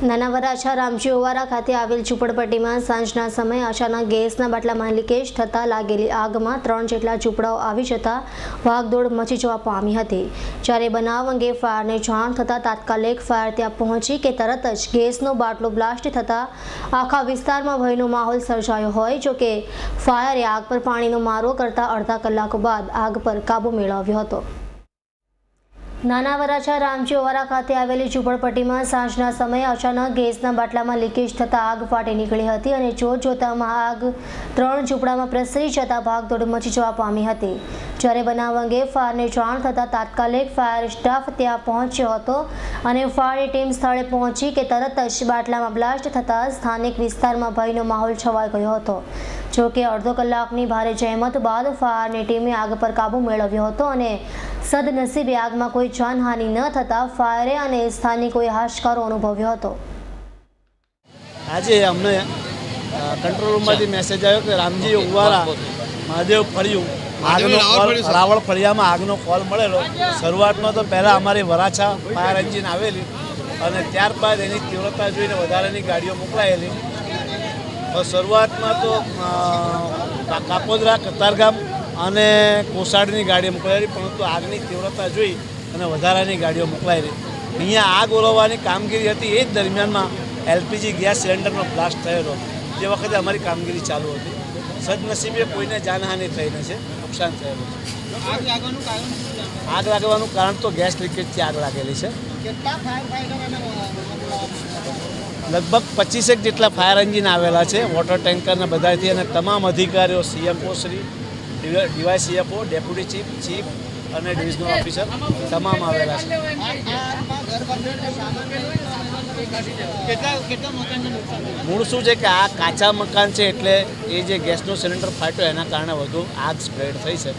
નાના વરાછા રામજી ઓવારા ખાતે આવેલ ઝૂંપડપટ્ટીમાં સાંજના સમયે અચાનક ગેસના બાટલામાં લીકેજ થતાં લાગેલી આગમાં 3 જેટલા ઝૂંપડાઓ આવી જતા ભાગદોડ મચી જવા પામી હતી। જ્યારે બનાવ અંગે ફાયરને જાણ થતાં તાત્કાલિક ફાયર ત્યાં પહોંચી કે તરત જ ગેસનો બાટલો બ્લાસ્ટ થતાં આખા વિસ્તારમાં ભયનો માહોલ સર્જાયો હોય। જોકે ફાયરે આગ પર પાણીનો મારો કરતા અડધા કલાક બાદ આગ પર કાબુ મેળવ્યો હતો। નાના વરાછા રામજી ઓવારા ખાતે આવેલી ઝૂંપડપટ્ટીમાં સાંજના સમયે અચાનક ગેસના બાટલામાં લીકેજ થતાં આગ ફાટી નીકળી હતી અને જોતજોતામાં આગ 3 ઝૂંપડામાં પ્રસરી જતાં ભાગદોડ મચી જવા પામી હતી। જ્યારે બનાવ અંગે ફાયરને જાણ થતાં તાત્કાલિક ફાયર સ્ટાફ ત્યાં પહોંચ્યો હતો અને ફાયરની ટીમ સ્થળે પહોંચી કે તરત જ બાટલામાં બ્લાસ્ટ થતાં સ્થાનિક વિસ્તારમાં ભયનો માહોલ છવાઈ ગયો હતો। જોકે અડધો કલાકની ભારે જહેમત બાદ ફાયરની ટીમે આગ પર કાબુ મેળવ્યો હતો અને સદનસીબે આગમાં કોઈ જાનહાનિ ન થતાં ફાયરે અને સ્થાનિકોએ હાશકારો અનુભવ્યો હતો। આજે અમને કંટ્રોલ રૂમમાંથી મેસેજ આવ્યો કે રામજી ઓવારા મહાદેવ ફળિયું આગનો કોલ રાવળ ફળિયામાં આગનો કોલ મળેલો। શરૂઆતમાં તો પહેલાં અમારી વરાછા ફાયર એન્જિન આવેલી અને ત્યારબાદ એની તીવ્રતા જોઈને વધારાની ગાડીઓ મોકલાયેલી। શરૂઆતમાં તો કાપોદરા કતારગામ અને કોસાડની ગાડીઓ મોકલાયેલી, પરંતુ આગની તીવ્રતા જોઈ અને વધારાની ગાડીઓ મોકલાયેલી। અહીંયા આગ ઓલવવાની કામગીરી હતી, એ જ દરમિયાનમાં એલપીજી ગેસ સિલિન્ડરનો બ્લાસ્ટ થયેલો, જે વખતે અમારી કામગીરી ચાલુ હતી। સદનસીબે કોઈને જાનહાનિ થઈ નથી, નુકસાન થયેલું છે। આગ લાગવાનું કારણ તો ગેસ લીકેજથી આગ લાગેલી છે। લગભગ 25 જેટલા ફાયર એન્જિન આવેલા છે, વોટર ટેન્કરના બધાથી, અને તમામ અધિકારીઓ CMO Shri, DYCFO, deputy chief, chief અને ડિવિઝનલ ઓફિસર તમામ આવેલા છે। મૂળ શું છે કે આ કાચા મકાન છે, એટલે એ જે ગેસનો સિલિન્ડર ફાટ્યો એના કારણે વધુ આગ સ્પ્રેડ થઈ છે।